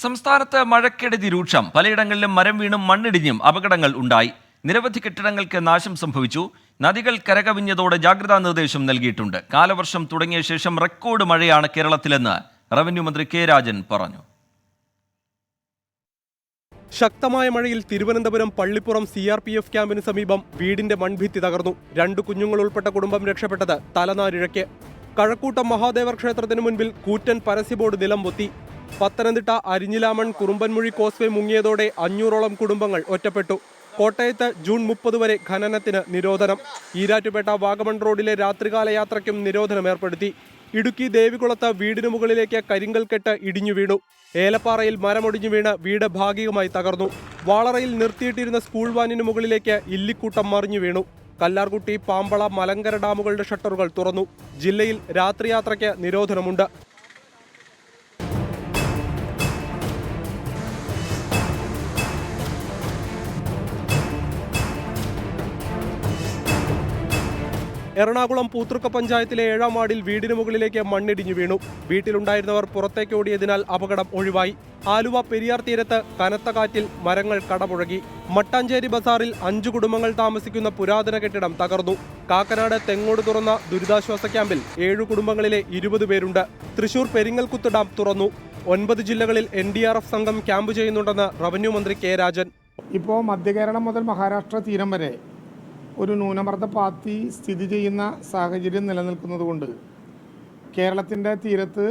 സംസ്ഥാനത്ത് മഴക്കെടുതി രൂക്ഷം. പലയിടങ്ങളിലും മരം വീണും മണ്ണിടിഞ്ഞും അപകടങ്ങൾ ഉണ്ടായി. നിരവധി കെട്ടിടങ്ങൾക്ക് നാശം സംഭവിച്ചു. നദികൾ കരകവിഞ്ഞതോടെ ജാഗ്രതാ നിർദ്ദേശം നൽകിയിട്ടുണ്ട്. കാലവർഷം തുടങ്ങിയ ശേഷം റെക്കോർഡ് മഴയാണ് കേരളത്തിലെന്ന് റവന്യൂ മന്ത്രി കെ രാജൻ പറഞ്ഞു. ശക്തമായ മഴയിൽ തിരുവനന്തപുരം പള്ളിപ്പുറം CRPF ക്യാമ്പിന് സമീപം വീടിന്റെ മൺഭിത്തി തകർന്നു. 2 കുഞ്ഞുങ്ങൾ ഉൾപ്പെട്ട കുടുംബം രക്ഷപ്പെട്ടത് തലനാരിഴയ്ക്ക്. കഴക്കൂട്ടം മഹാദേവർ ക്ഷേത്രത്തിന് മുൻപിൽ കൂറ്റൻ പരസ്യബോർഡ് നിലം പൊത്തി. പത്തനംതിട്ട അരിഞ്ഞിലാമൺ കുറുമ്പൻമുഴി കോസ്വേ മുങ്ങിയതോടെ 500ഓളം കുടുംബങ്ങൾ ഒറ്റപ്പെട്ടു. കോട്ടയത്ത് ജൂൺ 30 വരെ ഖനനത്തിന് നിരോധനം. ഈരാറ്റുപേട്ട വാഗമൺ റോഡിലെ രാത്രികാല യാത്രയ്ക്കും നിരോധനം ഏർപ്പെടുത്തി. ഇടുക്കി ദേവികുളത്ത് വീടിനു മുകളിലേക്ക് കരിങ്കൽ കെട്ട് ഇടിഞ്ഞു വീണു. ഏലപ്പാറയിൽ മരമൊടിഞ്ഞു വീണ് വീട് ഭാഗികമായി തകർന്നു. വാളറയിൽ നിർത്തിയിട്ടിരുന്ന സ്കൂൾ വാനിനു മുകളിലേക്ക് ഇല്ലിക്കൂട്ടം മറിഞ്ഞു വീണു. കല്ലാർകുട്ടി, പാമ്പള, മലങ്കര ഡാമുകളുടെ ഷട്ടറുകൾ തുറന്നു. ജില്ലയിൽ രാത്രിയാത്രയ്ക്ക് നിരോധനമുണ്ട്. എറണാകുളം പൂത്തൃക്ക പഞ്ചായത്തിലെ 7ാം വാർഡിൽ വീടിന് മുകളിലേക്ക് മണ്ണിടിഞ്ഞു വീണു. വീട്ടിലുണ്ടായിരുന്നവർ പുറത്തേക്ക് ഓടിയതിനാൽ അപകടം ഒഴിവായി. ആലുവ പെരിയാർ തീരത്ത് കനത്ത കാറ്റിൽ മരങ്ങൾ കടപുഴകി. മട്ടാഞ്ചേരി ബസാറിൽ 5 കുടുംബങ്ങൾ താമസിക്കുന്ന പുരാതന കെട്ടിടം തകർന്നു. കാക്കനാട് തെങ്ങോട് തുറന്ന ദുരിതാശ്വാസ ക്യാമ്പിൽ 7 കുടുംബങ്ങളിലെ 20 പേരുണ്ട്. തൃശൂർ പെരിങ്ങൽകുത്ത് ഡാം തുറന്നു. 9 ജില്ലകളിൽ NDRF സംഘം ക്യാമ്പ് ചെയ്യുന്നുണ്ടെന്ന് റവന്യൂ മന്ത്രി കെ രാജൻ. ഇപ്പോൾ മധ്യകേരളം മുതൽ മഹാരാഷ്ട്ര തീരം വരെ ഒരു ന്യൂനമർദ്ദ പാത്തി സ്ഥിതി ചെയ്യുന്ന സാഹചര്യം നിലനിൽക്കുന്നതുകൊണ്ട് കേരളത്തിൻ്റെ തീരത്ത്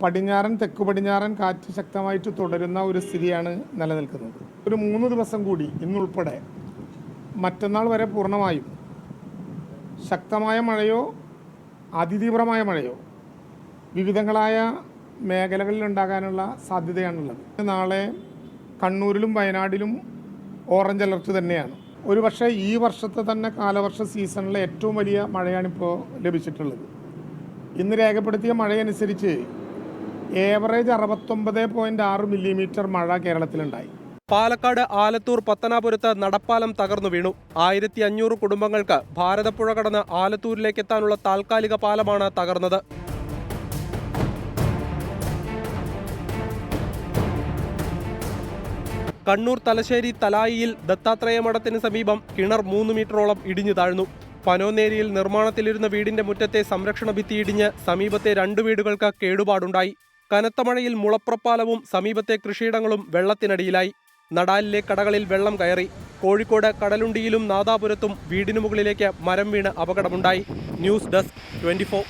പടിഞ്ഞാറൻ തെക്ക് പടിഞ്ഞാറൻ കാറ്റ് ശക്തമായിട്ട് തുടരുന്ന ഒരു സ്ഥിതിയാണ് നിലനിൽക്കുന്നത്. ഒരു 3 ദിവസം കൂടി ഇന്നുൾപ്പെടെ മറ്റന്നാൾ വരെ പൂർണ്ണമായും ശക്തമായ മഴയോ അതിതീവ്രമായ മഴയോ വിവിധങ്ങളായ മേഖലകളിൽ ഉണ്ടാകാനുള്ള സാധ്യതയാണുള്ളത്. നാളെ കണ്ണൂരിലും വയനാടിലും ഓറഞ്ച് അലർട്ട് തന്നെയാണ്. ഒരുപക്ഷെ ഈ വർഷത്തെ തന്നെ കാലവർഷ സീസണിലെ ഏറ്റവും വലിയ മഴയാണിപ്പോൾ ലഭിച്ചിട്ടുള്ളത്. ഇന്ന് രേഖപ്പെടുത്തിയ മഴയനുസരിച്ച് ഏവറേജ് 69.6 മില്ലിമീറ്റർ മഴ കേരളത്തിലുണ്ടായി. പാലക്കാട് ആലത്തൂർ പത്തനാപുരത്ത് നടപ്പാലം തകർന്നു വീണു. 1500 കുടുംബങ്ങൾക്ക് ഭാരതപ്പുഴ കടന്ന് ആലത്തൂരിലേക്ക് എത്താനുള്ള താൽക്കാലിക പാലമാണ് തകർന്നത്. കണ്ണൂർ തലശ്ശേരി തലായിയിൽ ദത്താത്രേയ മഠത്തിന് സമീപം കിണർ 3 മീറ്ററോളം ഇടിഞ്ഞു താഴ്ന്നു. പനോന്നേരിയിൽ നിർമ്മാണത്തിലിരുന്ന വീടിന്റെ മുറ്റത്തെ സംരക്ഷണ ഭിത്തി ഇടിഞ്ഞ് സമീപത്തെ 2 വീടുകൾക്ക് കേടുപാടുണ്ടായി. കനത്ത മഴയിൽ മുളപ്രപ്പാലവും സമീപത്തെ കൃഷിയിടങ്ങളും വെള്ളത്തിനടിയിലായി. നടാലിലെ കടകളിൽ വെള്ളം കയറി. കോഴിക്കോട് കടലുണ്ടിയിലും നാദാപുരത്തും വീടിനു മുകളിലേക്ക് മരം വീണ് അപകടമുണ്ടായി. News desk 24.